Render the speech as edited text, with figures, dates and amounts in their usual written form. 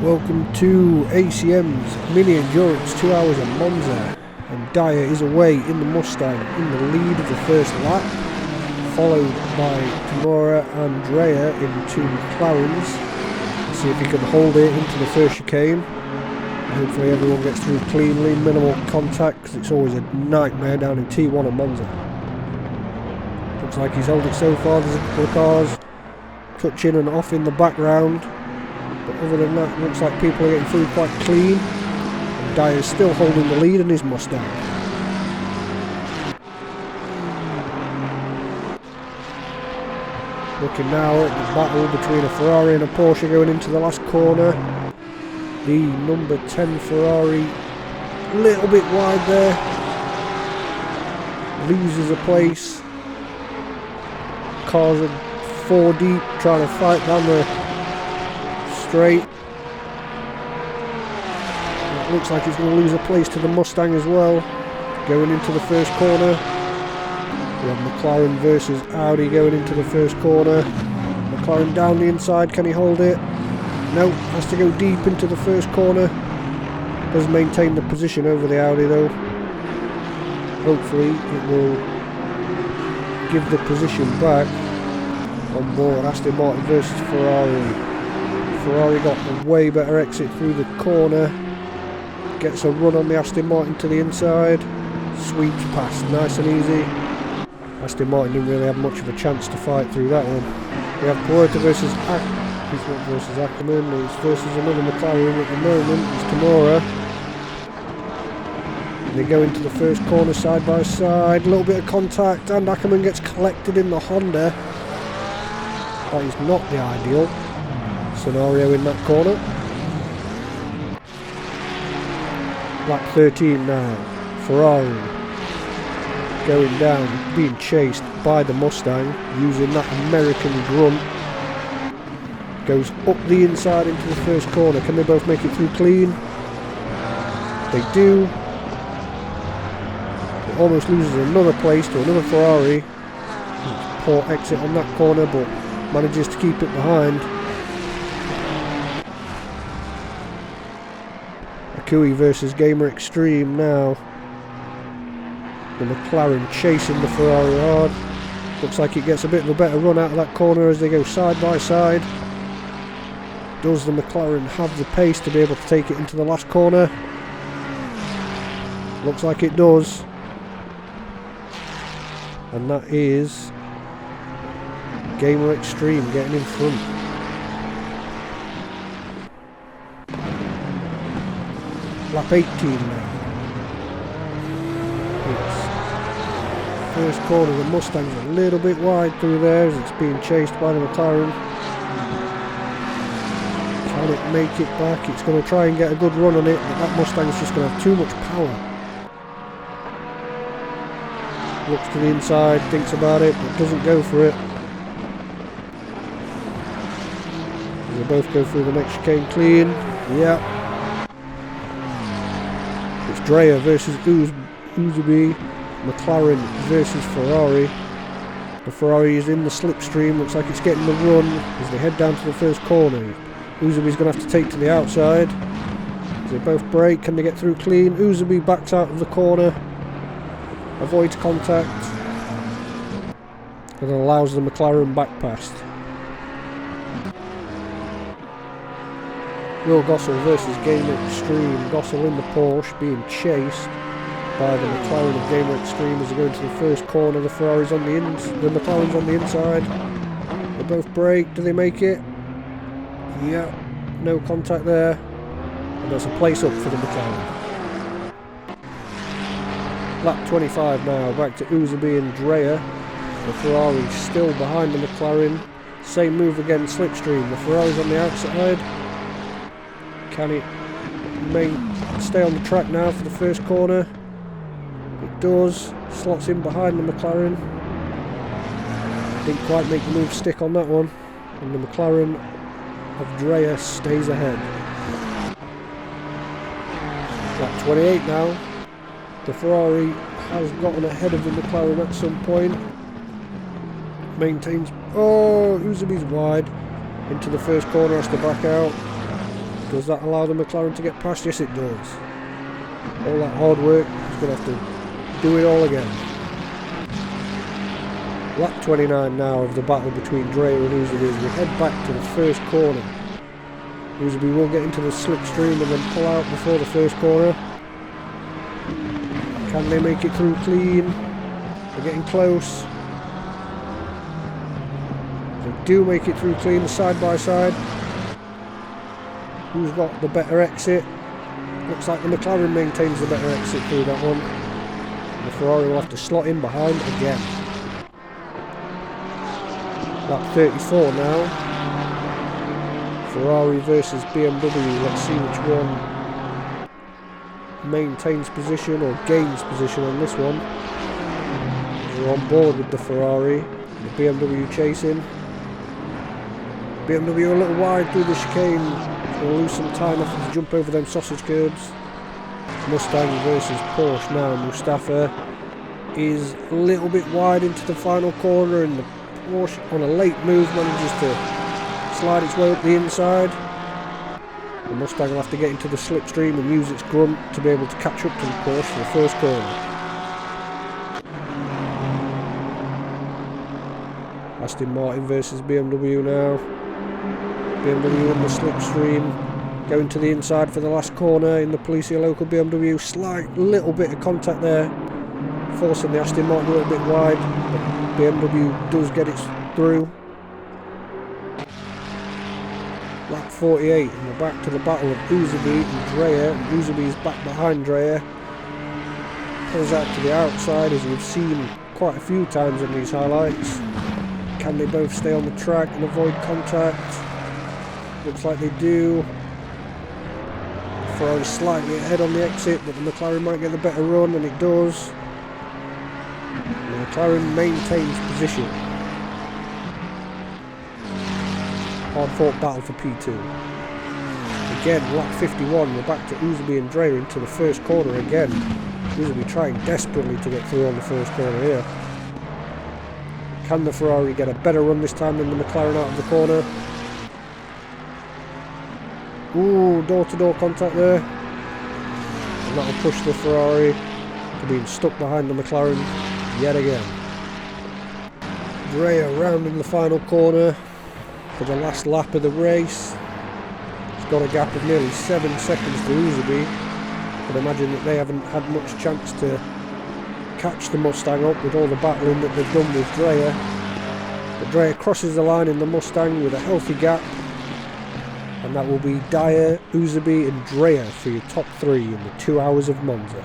Welcome to ACM's Mini Endurance 2 Hours of Monza, and Dyer is away in the Mustang in the lead of the first lap, followed by Tamura and Andrea in two McLarens. See if he can hold it into the first chicane. Hopefully everyone gets through cleanly, minimal contact, because it's always a nightmare down in T1 of Monza. Looks like he's held it so far. There's a couple of cars touching and off in the background. But other than that, it looks like people are getting through quite clean. And Dyer's still holding the lead in his Mustang. Looking now at the battle between a Ferrari and a Porsche going into the last corner. The number 10 Ferrari, a little bit wide there. Loses a place. Cars are 4 deep, trying to fight down the straight. It looks like he's going to lose a place to the Mustang as well, going into the first corner. We have McLaren versus Audi going into the first corner. McLaren down the inside, can he hold it? No, has to go deep into the first corner. Does maintain the position over the Audi though. Hopefully it will give the position back on board. Aston Martin versus Ferrari. Ferrari got a way better exit through the corner. Gets a run on the Aston Martin to the inside. Sweeps past, nice and easy. Aston Martin didn't really have much of a chance to fight through that one. We have Puerta versus Ackerman. He's versus another McLaren at the moment. It's Tamura. And they go into the first corner side by side. A little bit of contact, and Ackerman gets collected in the Honda. That is not the ideal scenario in that corner. Lap 13 now. Ferrari going down, being chased by the Mustang using that American grunt. Goes up the inside into the first corner. Can they both make it through clean? They do. It almost loses another place to another Ferrari. Poor exit on that corner, but manages to keep it behind. Akui versus Gamer Extreme now. The McLaren chasing the Ferrari hard. Looks like it gets a bit of a better run out of that corner as they go side by side. Does the McLaren have the pace to be able to take it into the last corner? Looks like it does. And that is Gamer Extreme getting in front. Lap 18 now. First corner, the Mustang's a little bit wide through there as it's being chased by the McLaren. Can it make it back? It's going to try and get a good run on it, but that Mustang's just going to have too much power. Looks to the inside, thinks about it, but doesn't go for it. They both go through the next chicane clean. Yeah. It's Dreyer versus Uzubi. McLaren versus Ferrari. The Ferrari is in the slipstream. Looks like it's getting the run as they head down to the first corner. Uzubi's going to have to take to the outside. As they both brake, can they get through clean? Uzubi backs out of the corner. Avoids contact. And allows the McLaren back past. Will Gossel versus Gamer Extreme. Gossel in the Porsche being chased by the McLaren of Gamer Extreme as they go into the first corner. The Ferrari's on the McLaren's on the inside. They both brake. Do they make it? Yeah. No contact there. And there's a place up for the McLaren. Lap 25 now. Back to Uzubi and Dreyer. The Ferrari still behind the McLaren. Same move again, slipstream. The Ferrari's on the outside. Can it stay on the track now for the first corner? It does. Slots in behind the McLaren. Didn't quite make the move stick on that one. And the McLaren of Dreyer stays ahead. Lap 28 now. The Ferrari has gotten ahead of the McLaren at some point. Maintains. Oh, Uzubi's wide. Into the first corner, has to back out. Does that allow the McLaren to get past? Yes, it does. All that hard work, he's going to have to do it all again. Lap 29 now of the battle between Dreyer and Usaby as we head back to the first corner. Usaby will get into the slipstream and then pull out before the first corner. Can they make it through clean? They're getting close. They do make it through clean, side by side. Who's got the better exit? Looks like the McLaren maintains the better exit through that one. And the Ferrari will have to slot in behind again. Lap 34 now. Ferrari versus BMW. Let's see which one maintains position or gains position on this one. We're on board with the Ferrari. The BMW chasing. BMW a little wide through the chicane. We'll lose some time after the jump over them sausage curbs. Mustang versus Porsche now. Mustafa is a little bit wide into the final corner, and the Porsche on a late move manages to slide its way up the inside. The Mustang will have to get into the slipstream and use its grunt to be able to catch up to the Porsche for the first corner. Aston Martin versus BMW now. BMW in the slipstream, going to the inside for the last corner in the Policia Local BMW. Slight little bit of contact there, forcing the Aston Martin a little bit wide, but BMW does get it through. Lap 48, and we're back to the battle of Usaby and Dreyer. Usaby is back behind Dreyer. Pulls out to the outside, as we've seen quite a few times in these highlights. Can they both stay on the track and avoid contact? Looks like they do. Ferrari slightly ahead on the exit, but the McLaren might get the better run, and it does. The McLaren maintains position. Hard fought battle for P2. Again, lap 51, we're back to Usaby and Dreyer into the first corner again. Usaby trying desperately to get through on the first corner here. Can the Ferrari get a better run this time than the McLaren out of the corner? Ooh, door-to-door contact there. And that'll push the Ferrari to being stuck behind the McLaren yet again. Dreyer rounding the final corner for the last lap of the race. It's got a gap of nearly 7 seconds to Usaby. I can imagine that they haven't had much chance to catch the Mustang up with all the battling that they've done with Dreyer. But Dreyer crosses the line in the Mustang with a healthy gap. And that will be Dyer, Usaby and Dreyer for your top 3 in the 2 hours of Monza.